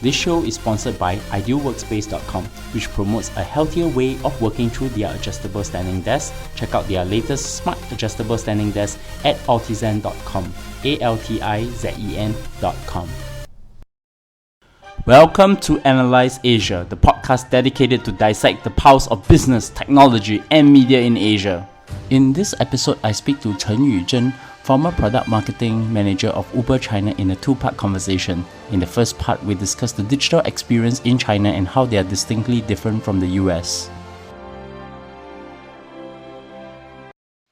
This show is sponsored by idealworkspace.com, which promotes a healthier way of working through their adjustable standing desk. Check out their latest smart adjustable standing desk at altizen.com, altizen.com. Welcome to Analyse Asia, the podcast dedicated to dissect the pulse of business, technology, and media in Asia. In this episode, I speak to Chenyu Zheng, former product marketing manager of Uber China, in a two-part conversation. In the first part, we discuss the digital experience in China and how they are distinctly different from the US.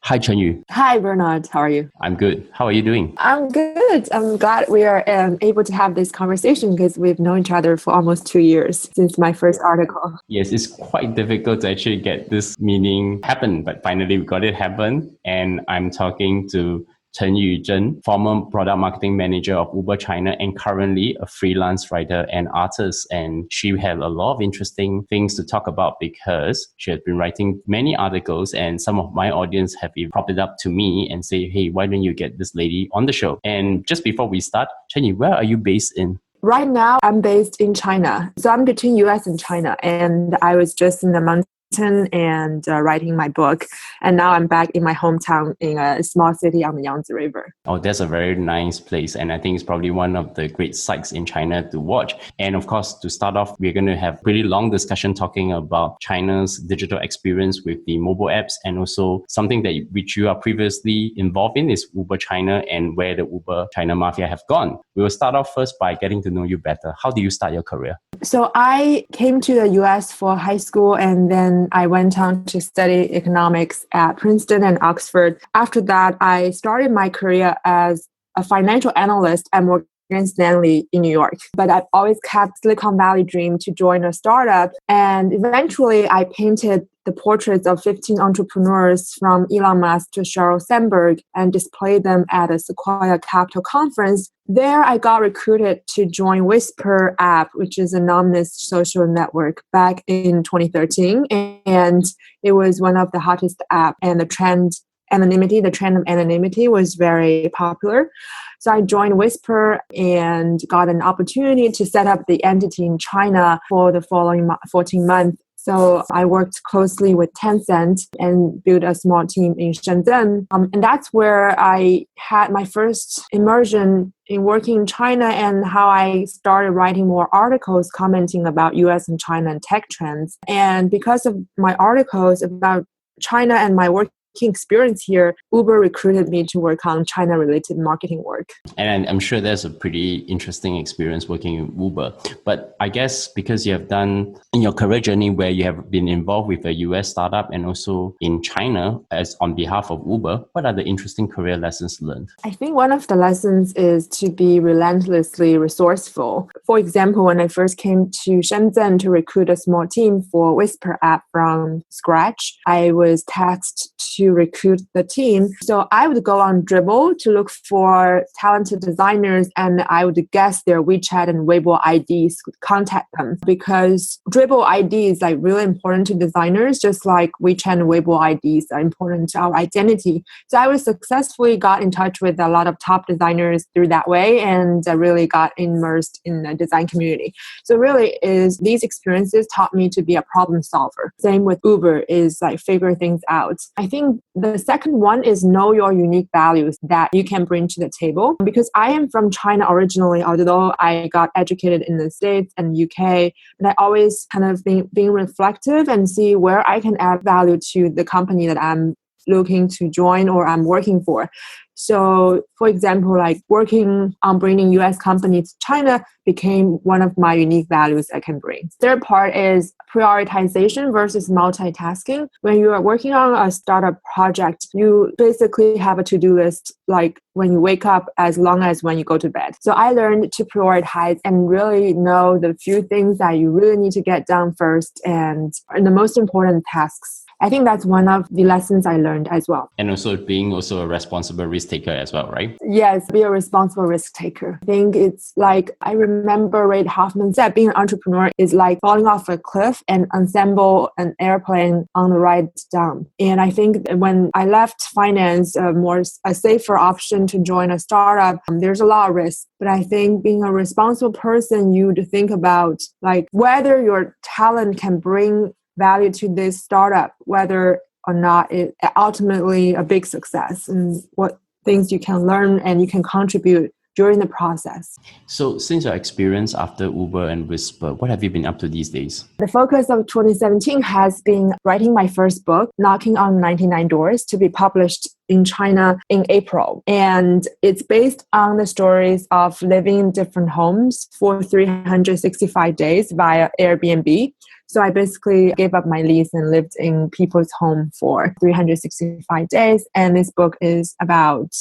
Hi, Chenyu. Hi, Bernard. How are you? I'm good. How are you doing? I'm good. I'm glad we are able to have this conversation because we've known each other for almost 2 years since my first article. Yes, it's quite difficult to actually get this meeting happen, but finally we got it happen. And I'm talking to Chenyu Zheng, former product marketing manager of Uber China and currently a freelance writer and artist. And she had a lot of interesting things to talk about because she has been writing many articles, and some of my audience have even popped it up to me and say, hey, why don't you get this lady on the show? And just before we start, Chenyu, where are you based in? Right now, I'm based in China. So I'm between US and China. And I was just in the mountain and writing my book. And now I'm back in my hometown in a small city on the Yangtze River. Oh, that's a very nice place. And I think it's probably one of the great sites in China to watch. And of course, to start off, we're going to have a pretty long discussion talking about China's digital experience with the mobile apps, and also something that which you are previously involved in is Uber China and where the Uber China mafia have gone. We will start off first by getting to know you better. How did you start your career? So I came to the US for high school, and then I went on to study economics at Princeton and Oxford. After that, I started my career as a financial analyst at Morgan Stanley in New York. But I've always kept Silicon Valley dream to join a startup. And eventually I painted the portraits of 15 entrepreneurs from Elon Musk to Sheryl Sandberg and displayed them at a Sequoia Capital conference. There I got recruited to join Whisper app, which is an anonymous social network, back in 2013. And it was one of the hottest apps, and the trend of anonymity was very popular. So I joined Whisper and got an opportunity to set up the entity in China for the following 14 months. So I worked closely with Tencent and built a small team in Shenzhen. And that's where I had my first immersion in working in China, and how I started writing more articles commenting about US and China and tech trends. And because of my articles about China and my work experience here, Uber recruited me to work on China-related marketing work. And I'm sure there's a pretty interesting experience working in Uber. But I guess because you have done in your career journey where you have been involved with a US startup and also in China as on behalf of Uber, what are the interesting career lessons learned? I think one of the lessons is to be relentlessly resourceful. For example, when I first came to Shenzhen to recruit a small team for Whisper app from scratch, I was tasked to recruit the team. So I would go on Dribble to look for talented designers, and I would guess their WeChat and Weibo IDs, contact them, because Dribble ID is like really important to designers, just like WeChat and Weibo IDs are important to our identity. So I was successfully got in touch with a lot of top designers through that way, and really got immersed in the design community. So really is these experiences taught me to be a problem solver. Same with Uber is like figure things out. I think the second one is know your unique values that you can bring to the table. Because I am from China originally, although I got educated in the States and UK, and I always kind of being reflective and see where I can add value to the company that I'm looking to join or I'm working for. So, for example, like working on bringing US companies to China became one of my unique values I can bring. Third part is prioritization versus multitasking. When you are working on a startup project, you basically have a to-do list like when you wake up as long as when you go to bed. So I learned to prioritize and really know the few things that you really need to get done first and the most important tasks. I think that's one of the lessons I learned as well. And also being also a responsible risk taker as well, right? Yes, be a responsible risk taker. I think it's like, I remember Reid Hoffman said, being an entrepreneur is like falling off a cliff and assemble an airplane on the ride down. And I think that when I left finance, a safer option to join a startup, there's a lot of risk. But I think being a responsible person, you'd think about like whether your talent can bring value to this startup, whether or not it ultimately a big success, and what things you can learn and you can contribute during the process. So since your experience after Uber and Whisper, what have you been up to these days? The focus of 2017 has been writing my first book, Knocking on 99 Doors, to be published in China in April. And it's based on the stories of living in different homes for 365 days via Airbnb. So I basically gave up my lease and lived in people's home for 365 days. And this book is about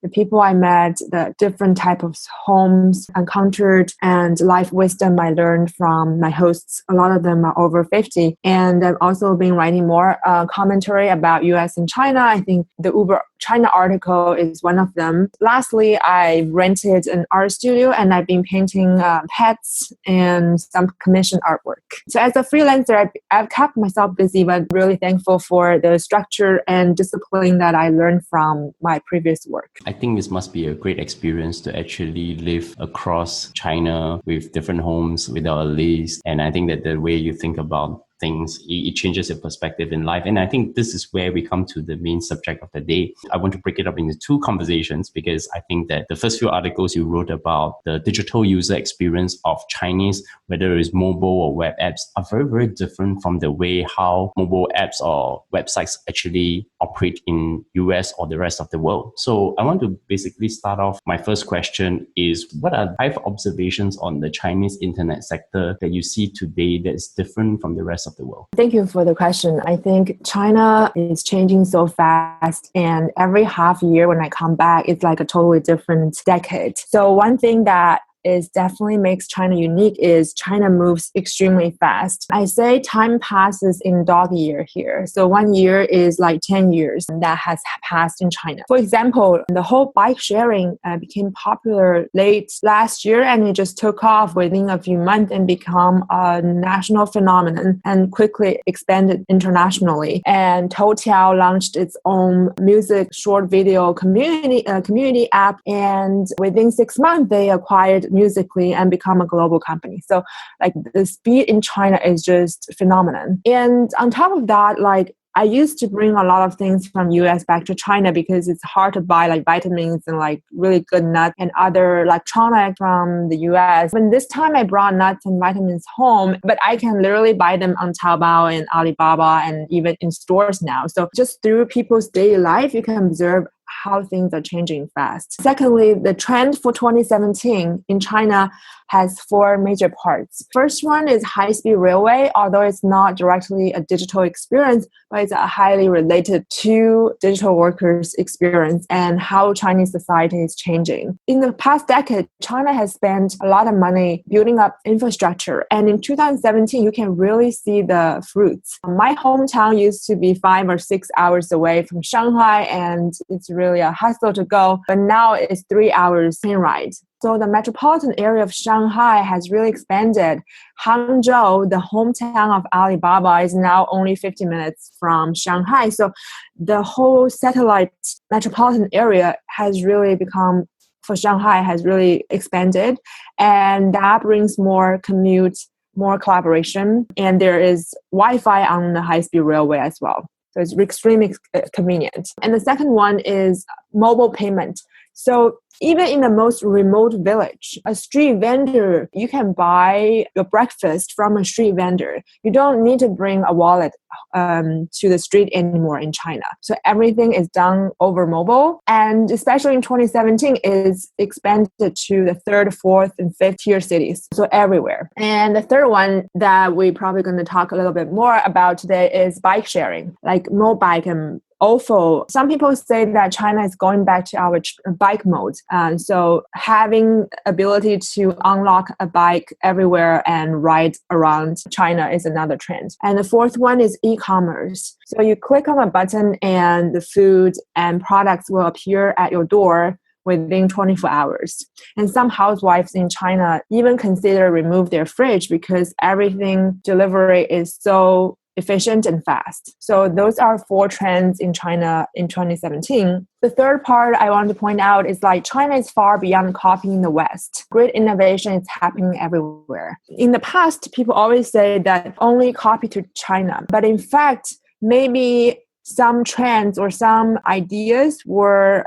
the people I met, the different type of homes encountered, and life wisdom I learned from my hosts. A lot of them are over 50. And I've also been writing more commentary about US and China. I think the Uber China article is one of them. Lastly, I rented an art studio and I've been painting pets and some commissioned artwork. So as a freelancer, I've kept myself busy, but really thankful for the structure and discipline that I learned from my previous work. I think this must be a great experience to actually live across China with different homes without a lease. And I think that the way you think about things, it changes your perspective in life. And I think this is where we come to the main subject of the day. I want to break it up into two conversations because I think that the first few articles you wrote about the digital user experience of Chinese, whether it's mobile or web apps, are very, very different from the way how mobile apps or websites actually operate in US or the rest of the world. So I want to basically start off. My first question is, what are 5 observations on the Chinese internet sector that you see today that's different from the rest of the world? Thank you for the question. I think China is changing so fast, and every half year when I come back, it's like a totally different decade. So one thing that is definitely makes China unique is China moves extremely fast. I say time passes in dog year here. So 1 year is like 10 years that has passed in China. For example, the whole bike sharing became popular late last year, and it just took off within a few months and become a national phenomenon and quickly expanded internationally. And Toutiao launched its own music short video community app, and within 6 months they acquired Musically and become a global company. So like the speed in China is just phenomenon. And on top of that, like I used to bring a lot of things from US back to China because it's hard to buy like vitamins and like really good nuts and other electronics from the US. But this time I brought nuts and vitamins home, but I can literally buy them on Taobao and Alibaba and even in stores now. So just through people's daily life, you can observe how things are changing fast. Secondly, the trend for 2017 in China has 4 major parts. First one is high-speed railway, although it's not directly a digital experience, but it's highly related to digital workers' experience and how Chinese society is changing. In the past decade, China has spent a lot of money building up infrastructure, and in 2017, you can really see the fruits. My hometown used to be 5 or 6 hours away from Shanghai, and it's really a hassle to go, but now it's 3 hours train ride. So the metropolitan area of Shanghai has really expanded. Hangzhou, the hometown of Alibaba, is now only 50 minutes from Shanghai. So the whole satellite metropolitan area has really become, for Shanghai, has really expanded. And that brings more commute, more collaboration. And there is Wi-Fi on the high-speed railway as well. So it's extremely convenient. And the second one is mobile payment. So even in the most remote village, a street vendor, you can buy your breakfast from a street vendor. You don't need to bring a wallet to the street anymore in China. So everything is done over mobile. And especially in 2017, is expanded to the 3rd, 4th, and 5th tier cities. So everywhere. And the third one that we're probably going to talk a little bit more about today is bike sharing, like Mobike and Ofo. Some people say that China is going back to our bike mode. So having ability to unlock a bike everywhere and ride around China is another trend. And the fourth one is e-commerce. So you click on a button and the food and products will appear at your door within 24 hours. And some housewives in China even consider remove their fridge because everything delivery is so efficient and fast. So those are 4 trends in China in 2017. The third part I want to point out is like China is far beyond copying the West. Great innovation is happening everywhere. In the past, people always say that only copy to China. But in fact, maybe some trends or some ideas were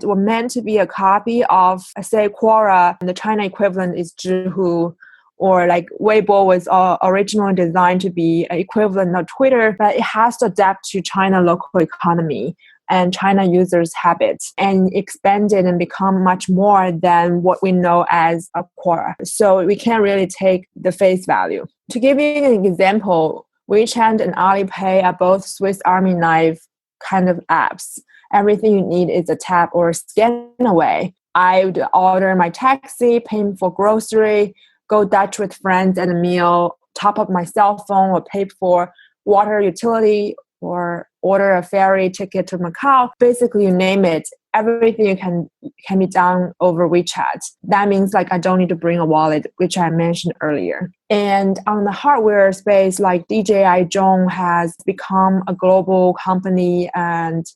meant to be a copy of, say, Quora. The China equivalent is Zhihu, or like Weibo was originally designed to be an equivalent of Twitter, but it has to adapt to China local economy and China users' habits and expand it and become much more than what we know as a Quora. So we can't really take the face value. To give you an example, Wechat and Alipay are both Swiss Army knife kind of apps. Everything you need is a tap or scan away. I would order my taxi, pay for grocery, go Dutch with friends at a meal, top up my cell phone, or pay for water utility, or order a ferry ticket to Macau. Basically, you name it. Everything can be done over WeChat. That means like I don't need to bring a wallet, which I mentioned earlier. And on the hardware space, like DJI Zheng has become a global company and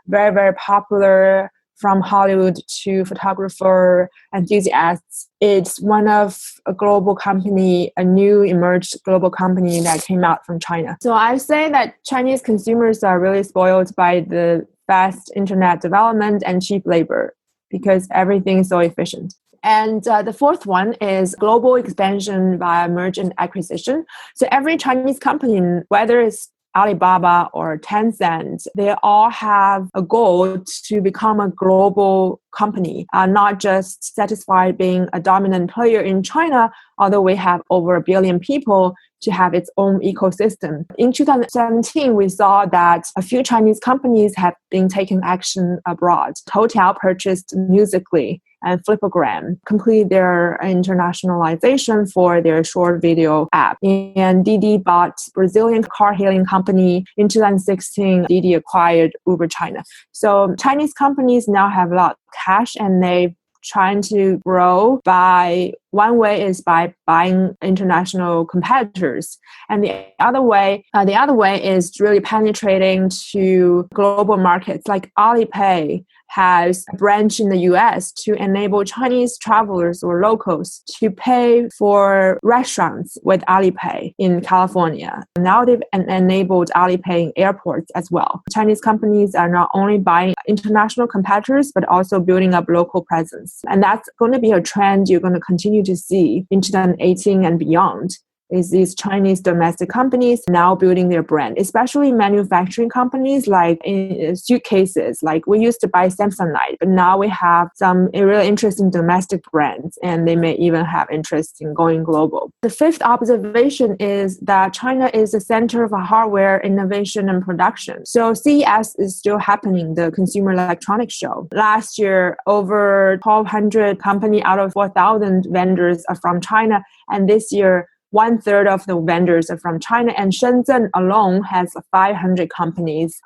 very, very popular from Hollywood to photographer enthusiasts. It's one of a global company, a new emerged global company that came out from China. So I say that Chinese consumers are really spoiled by the fast internet development and cheap labor because everything is so efficient. And the fourth one is global expansion via merger and acquisition. So every Chinese company, whether it's Alibaba or Tencent, they all have a goal to become a global company, not just satisfied being a dominant player in China, although we have over 1 billion people, to have its own ecosystem. In 2017, we saw that a few Chinese companies have been taking action abroad. Total purchased Musical.ly and Flipagram, complete their internationalization for their short video app. And Didi bought Brazilian car hailing company. In 2016, Didi acquired Uber China. So Chinese companies now have a lot of cash and they've trying to grow by one way is by buying international competitors, and the other way is really penetrating to global markets. Like Alipay has a branch in the US to enable Chinese travelers or locals to pay for restaurants with Alipay in California. Now they've enabled Alipay in airports as well. Chinese companies are not only buying international competitors, but also building up local presence. And that's going to be a trend you're going to continue to see in 2018 and beyond. Is these Chinese domestic companies now building their brand, especially manufacturing companies like in suitcases. Like we used to buy Samsonite, but now we have some really interesting domestic brands, and they may even have interest in going global. The fifth observation is that China is the center of hardware innovation and production. So CES is still happening, the Consumer Electronics Show. Last year, over 1,200 companies out of 4,000 vendors are from China, and this year, 1/3 of the vendors are from China, and Shenzhen alone has 500 companies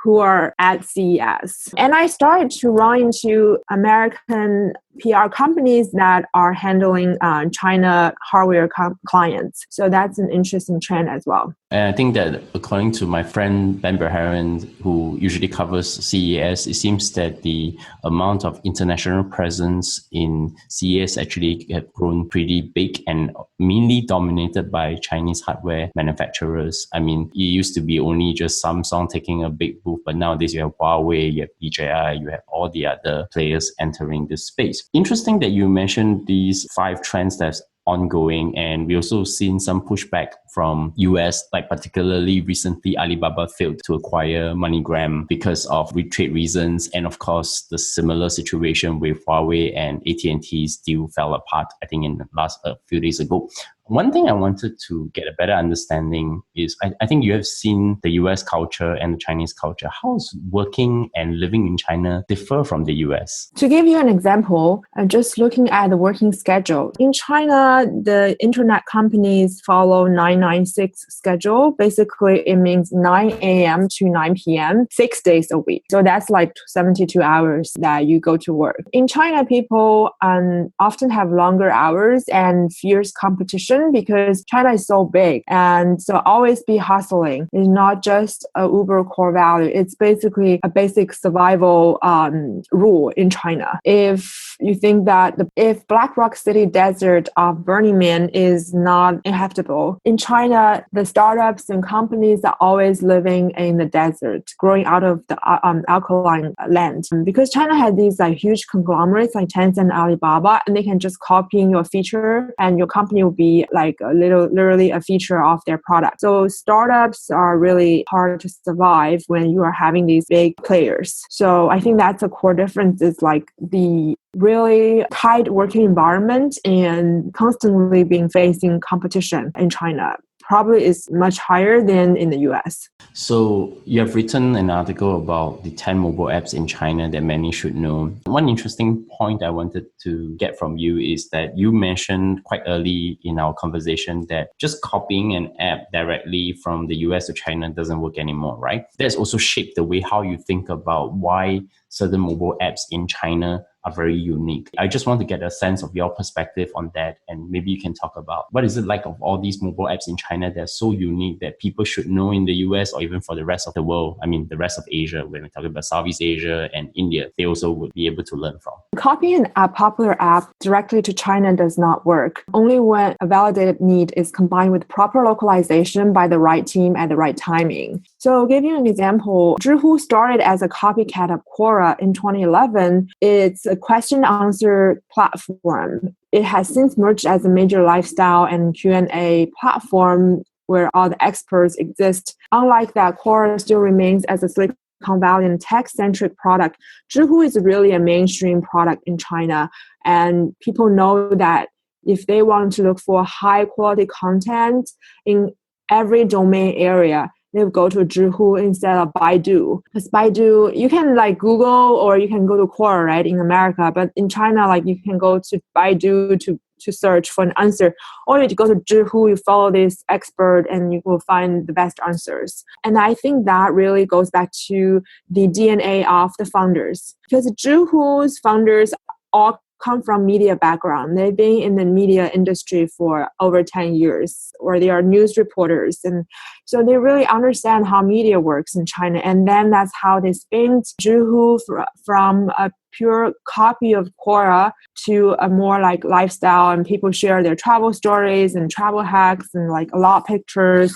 who are at CES. And I started to run into American PR companies that are handling China hardware clients. So that's an interesting trend as well. And I think that according to my friend Ben Verharen, who usually covers CES, it seems that the amount of international presence in CES actually have grown pretty big and mainly dominated by Chinese hardware manufacturers. I mean, it used to be only just Samsung taking a big booth, but nowadays you have Huawei, you have DJI, you have all the other players entering this space. Interesting that you mentioned these 5 trends that's ongoing, and we also seen some pushback from US, like particularly recently Alibaba failed to acquire MoneyGram because of trade reasons, and of course the similar situation with Huawei and AT&T's deal fell apart, I think in the last few days ago. One thing I wanted to get a better understanding is I think you have seen the US culture and the Chinese culture. How is working and living in China differ from the US? To give you an example, just looking at the working schedule. In China, the internet companies follow 996 schedule. Basically, it means 9 a.m. to 9 p.m., 6 days a week. So that's like 72 hours that you go to work. In China, people often have longer hours and fierce competition because China is so big. And so always be hustling is not just a Uber core value. It's basically a basic survival rule in China. If you think that if Black Rock City desert of Burning Man is not inhabitable, in China, the startups and companies are always living in the desert, growing out of the alkaline land. Because China had these like huge conglomerates like Tencent and Alibaba, and they can just copy your feature and your company will be like literally a feature of their product. So startups are really hard to survive when you are having these big players. So I think that's a core difference is like the really tight working environment and constantly being facing competition in China probably is much higher than in the US. So you have written an article about the 10 mobile apps in China that many should know. One interesting point I wanted to get from you is that you mentioned quite early in our conversation that just copying an app directly from the US to China doesn't work anymore, right? That's also shaped the way how you think about why certain mobile apps in China are very unique. I just want to get a sense of your perspective on that, and maybe you can talk about what is it like of all these mobile apps in China that are so unique that people should know in the US or even for the rest of the world. I mean, the rest of Asia, when we talk about Southeast Asia and India, they also would be able to learn from. Copying a popular app directly to China does not work. Only when a validated need is combined with proper localization by the right team at the right timing. So I'll give you an example. Zhihu started as a copycat of Quora in 2011. It's a question-answer platform. It has since merged as a major lifestyle and Q&A platform where all the experts exist. Unlike that, Quora still remains as a Silicon Valley and tech-centric product. Zhihu is really a mainstream product in China, and people know that if they want to look for high-quality content in every domain area, they will go to Zhihu instead of Baidu. Because Baidu, you can like Google or you can go to Quora, right, in America. But in China, like you can go to Baidu to search for an answer. Or you go to Zhihu, you follow this expert and you will find the best answers. And I think that really goes back to the DNA of the founders. Because Zhihu's founders all come from media background. They've been in the media industry for over 10 years, or they are news reporters. And so they really understand how media works in China. And then that's how they spin Zhihu from a pure copy of Quora to a more like lifestyle, and people share their travel stories and travel hacks and like a lot of pictures,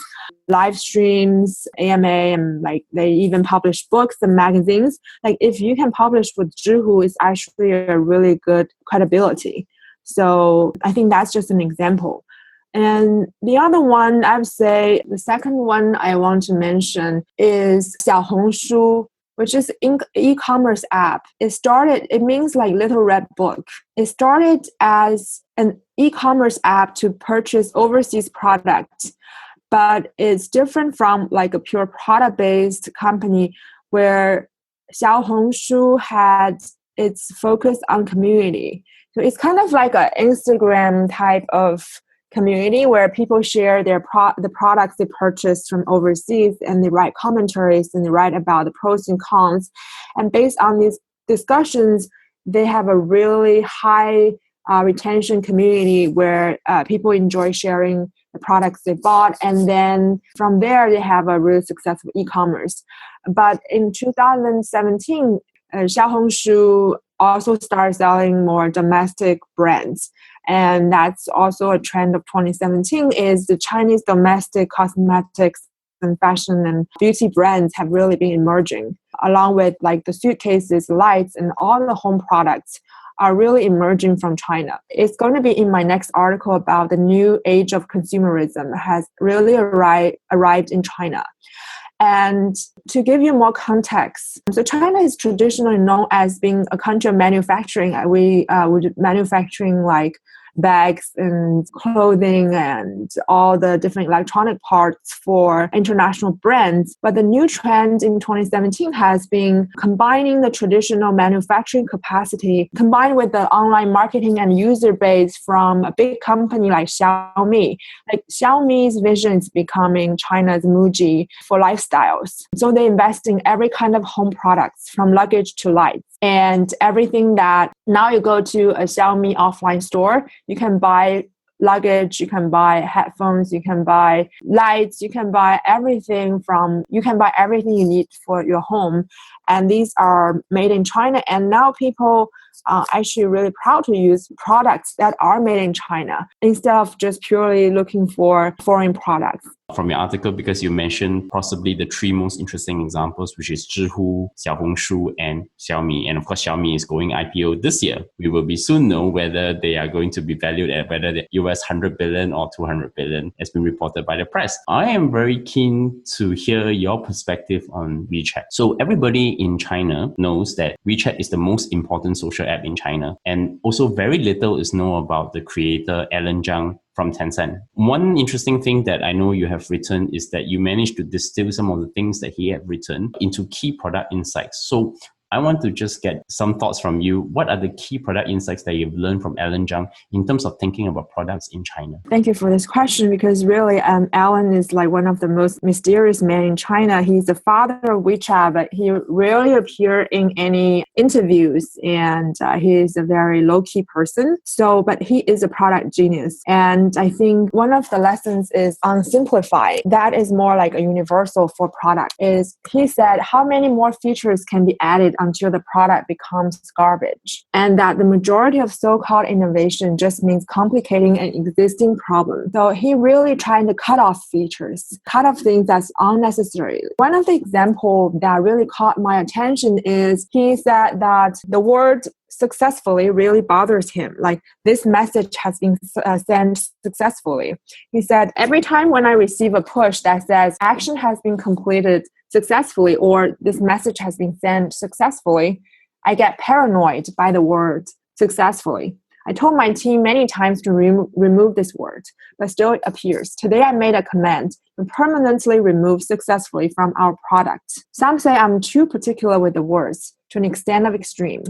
live streams, AMA, and like they even publish books and magazines. Like if you can publish with Zhihu, it's actually a really good credibility. So I think that's just an example. And the other one, I would say the second one I want to mention is Xiaohongshu, which is an e-commerce app. It means like little red book. It started as an e-commerce app to purchase overseas products, but it's different from like a pure product-based company where Xiaohongshu had its focus on community. So it's kind of like an Instagram type of community where people share the products they purchase from overseas, and they write commentaries and they write about the pros and cons. And based on these discussions, they have a really high retention community where people enjoy sharing the products they bought. And then from there, they have a really successful e-commerce. But in 2017, Xiaohongshu also started selling more domestic brands. And that's also a trend of 2017 is the Chinese domestic cosmetics and fashion and beauty brands have really been emerging, along with like the suitcases, lights, and all the home products are really emerging from China. It's going to be in my next article about the new age of consumerism has really arrived in China. And to give you more context, so China is traditionally known as being a country of manufacturing. We would manufacturing like bags and clothing and all the different electronic parts for international brands. But the new trend in 2017 has been combining the traditional manufacturing capacity combined with the online marketing and user base from a big company like Xiaomi. Like Xiaomi's vision is becoming China's Muji for lifestyles. So they invest in every kind of home products from luggage to lights. And everything that now you go to a Xiaomi offline store, you can buy luggage, you can buy headphones, you can buy lights, you can buy everything you need for your home. And these are made in China. And now people are actually really proud to use products that are made in China instead of just purely looking for foreign products. From your article, because you mentioned possibly the three most interesting examples, which is Zhihu, Xiaohongshu, and Xiaomi. And of course, Xiaomi is going IPO this year. We will be soon know whether they are going to be valued at whether the US 100 billion or 200 billion has been reported by the press. I am very keen to hear your perspective on WeChat. So everybody in China knows that WeChat is the most important social app in China. And also very little is known about the creator, Allen Zhang, from Tencent. One interesting thing that I know you have written is that you managed to distill some of the things that he had written into key product insights. So I want to just get some thoughts from you. What are the key product insights that you've learned from Allen Zhang in terms of thinking about products in China? Thank you for this question, because really Allen is like one of the most mysterious men in China. He's the father of WeChat, but he rarely appears in any interviews, and he is a very low-key person. But he is a product genius. And I think one of the lessons is on simplify. That is more like a universal for product. Is he said how many more features can be added until the product becomes garbage, and that the majority of so-called innovation just means complicating an existing problem. So he really trying to cut off features, cut off things that's unnecessary. One of the examples that really caught my attention is he said that the word successfully really bothers him. Like, this message has been sent successfully. He said, every time when I receive a push that says action has been completed successfully or this message has been sent successfully, I get paranoid by the word successfully. I told my team many times to remove this word, but still it appears. Today I made a command to permanently remove successfully from our product. Some say I'm too particular with the words to an extent of extreme.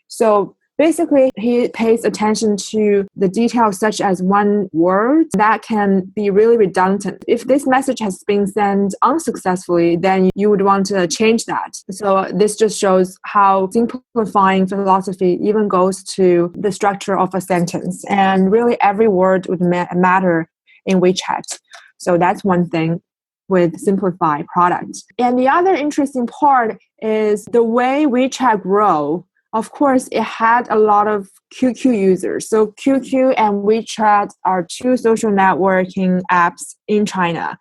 So basically, he pays attention to the details such as one word that can be really redundant. If this message has been sent unsuccessfully, then you would want to change that. So this just shows how simplifying philosophy even goes to the structure of a sentence. And really every word would matter in WeChat. So that's one thing with simplified products. And the other interesting part is the way WeChat grow. Of course, it had a lot of QQ users. So QQ and WeChat are two social networking apps in China.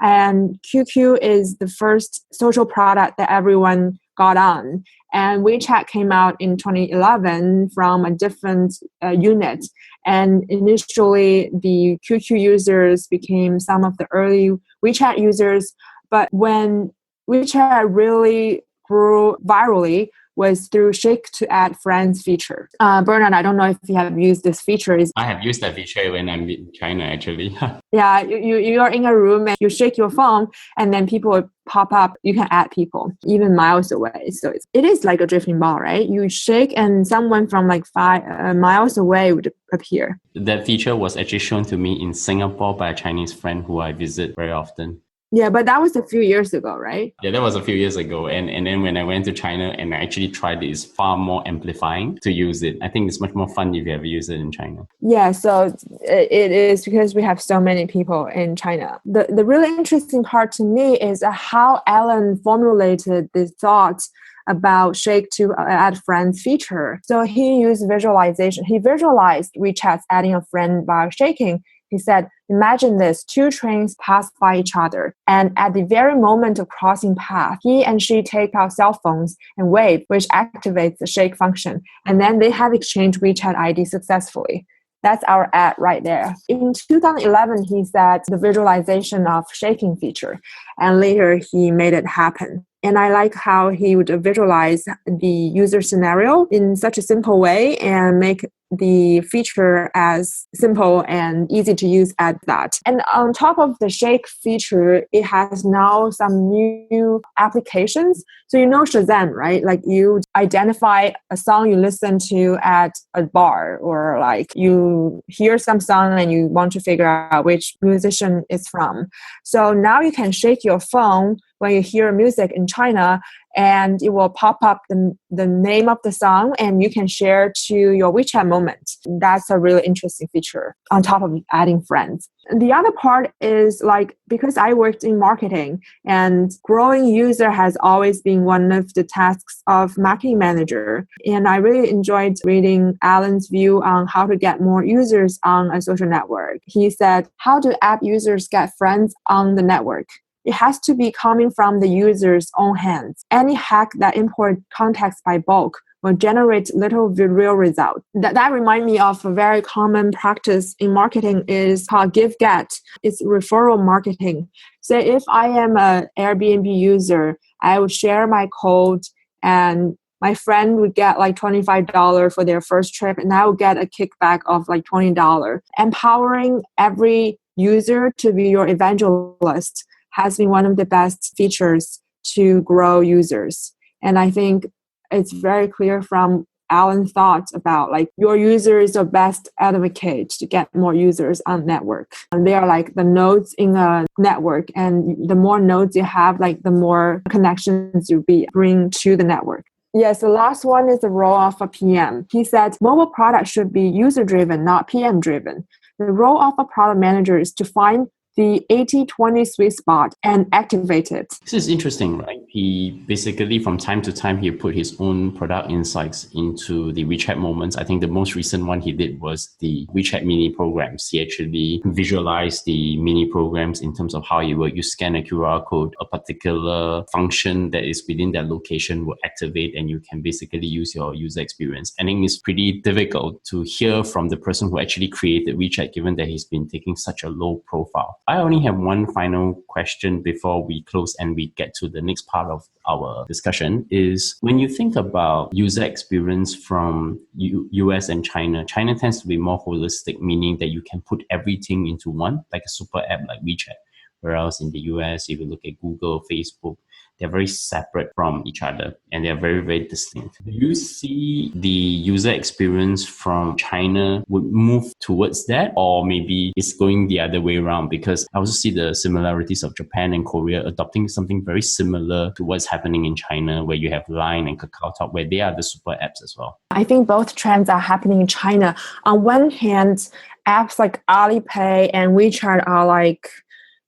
And QQ is the first social product that everyone got on. And WeChat came out in 2011 from a different unit. And initially, the QQ users became some of the early WeChat users. But when WeChat really grew virally, was through Shake to Add Friends feature. Bernard, I don't know if you have used this feature. I have used that feature when I'm in China, actually. Yeah, you're in a room and you shake your phone and then people will pop up. You can add people even miles away. So it is like a drifting ball, right? You shake and someone from like 5 miles away would appear. That feature was actually shown to me in Singapore by a Chinese friend who I visit very often. Yeah, but that was a few years ago, right? Yeah, that was a few years ago. And then when I went to China and I actually tried it, it's far more amplifying to use it. I think it's much more fun if you ever use it in China. Yeah, so it is because we have so many people in China. The really interesting part to me is how Allen formulated this thought about Shake to Add Friends feature. So he used visualization. He visualized WeChat's adding a friend by shaking. He said, imagine this, 2 trains pass by each other, and at the very moment of crossing path, he and she take out cell phones and wave, which activates the shake function. And then they have exchanged WeChat ID successfully. That's our ad right there. In 2011, he said the visualization of shaking feature, and later he made it happen. And I like how he would visualize the user scenario in such a simple way and make the feature as simple and easy to use as that. And on top of the shake feature, it has now some new applications. So Shazam, right? Like you identify a song you listen to at a bar, or like you hear some song and you want to figure out which musician it's from. So now you can shake your phone when you hear music in China, and it will pop up the name of the song, and you can share to your WeChat moment. That's a really interesting feature on top of adding friends. And the other part is like, because I worked in marketing, and growing user has always been one of the tasks of marketing manager. And I really enjoyed reading Allen's view on how to get more users on a social network. He said, how do app users get friends on the network? It has to be coming from the user's own hands. Any hack that imports context by bulk will generate little real result. That reminds me of a very common practice in marketing is called give-get. It's referral marketing. So if I am an Airbnb user, I would share my code, and my friend would get like $25 for their first trip, and I would get a kickback of like $20. Empowering every user to be your evangelist has been one of the best features to grow users. And I think it's very clear from Allen's thoughts about like your user is your best advocate to get more users on network. And they are like the nodes in a network, and the more nodes you have, like the more connections you bring to the network. Yes, the last one is the role of a PM. He said mobile product should be user-driven, not PM-driven. The role of a product manager is to find the 80-20 sweet spot and activate it. This is interesting, right? He basically, from time to time, he put his own product insights into the WeChat moments. I think the most recent one he did was the WeChat mini programs. He actually visualized the mini programs in terms of how it works. You scan a QR code, a particular function that is within that location will activate, and you can basically use your user experience. I think it's pretty difficult to hear from the person who actually created WeChat, given that he's been taking such a low profile. I only have one final question before we close and we get to the next part of our discussion is when you think about user experience from US and China tends to be more holistic, meaning that you can put everything into one, like a super app like WeChat. Whereas in the US, if you look at Google, Facebook, they're very separate from each other and they're very, very distinct. Do you see the user experience from China would move towards that, or maybe it's going the other way around? Because I also see the similarities of Japan and Korea adopting something very similar to what's happening in China, where you have Line and KakaoTalk, where they are the super apps as well. I think both trends are happening in China. On one hand, apps like Alipay and WeChat are like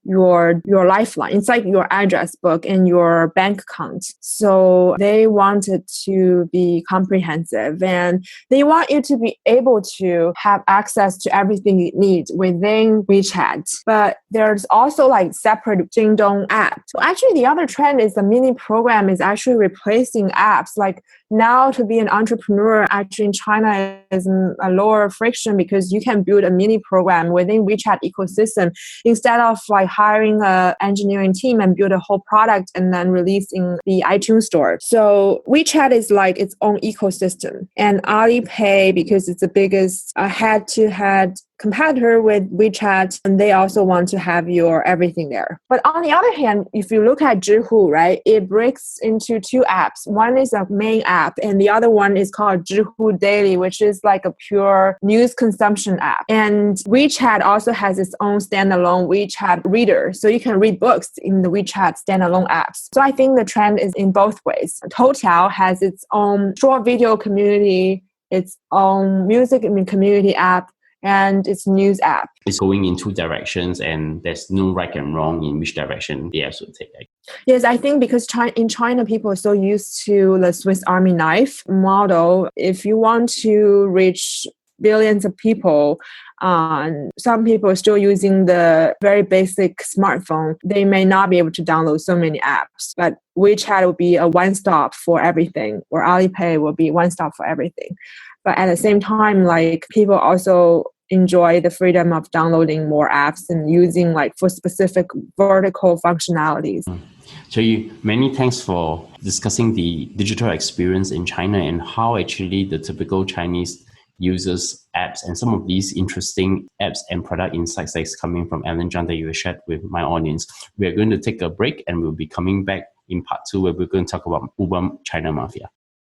your lifeline. It's like your address book and your bank account. So they want it to be comprehensive, and they want you to be able to have access to everything you need within WeChat. But there's also like separate Jingdong app. So actually the other trend is the mini program is actually replacing apps. Like now to be an entrepreneur actually in China is a lower friction because you can build a mini program within WeChat ecosystem instead of like hiring an engineering team and build a whole product and then releasing the iTunes store. So WeChat is like its own ecosystem, and Alipay, because it's the biggest head-to-head competitor with WeChat, and they also want to have your everything there. But on the other hand, if you look at Zhihu, right, it breaks into two apps. One is a main app, and the other one is called Zhihu Daily, which is like a pure news consumption app. And WeChat also has its own standalone WeChat reader, so you can read books in the WeChat standalone apps. So I think the trend is in both ways. Toutiao has its own short video community, its own music community app, and its news app. It's going in two directions, and there's no right and wrong in which direction they should take. Yes, I think because in China, people are so used to the Swiss Army knife model. If you want to reach billions of people, some people are still using the very basic smartphone. They may not be able to download so many apps, but WeChat will be a one-stop for everything, or Alipay will be one-stop for everything. But at the same time, like people also enjoy the freedom of downloading more apps and using like for specific vertical functionalities. So many thanks for discussing the digital experience in China and how actually the typical Chinese users apps and some of these interesting apps and product insights that's coming from Allen Zhang that you shared with my audience. We're going to take a break and we'll be coming back in part 2 where we're going to talk about Uber China Mafia.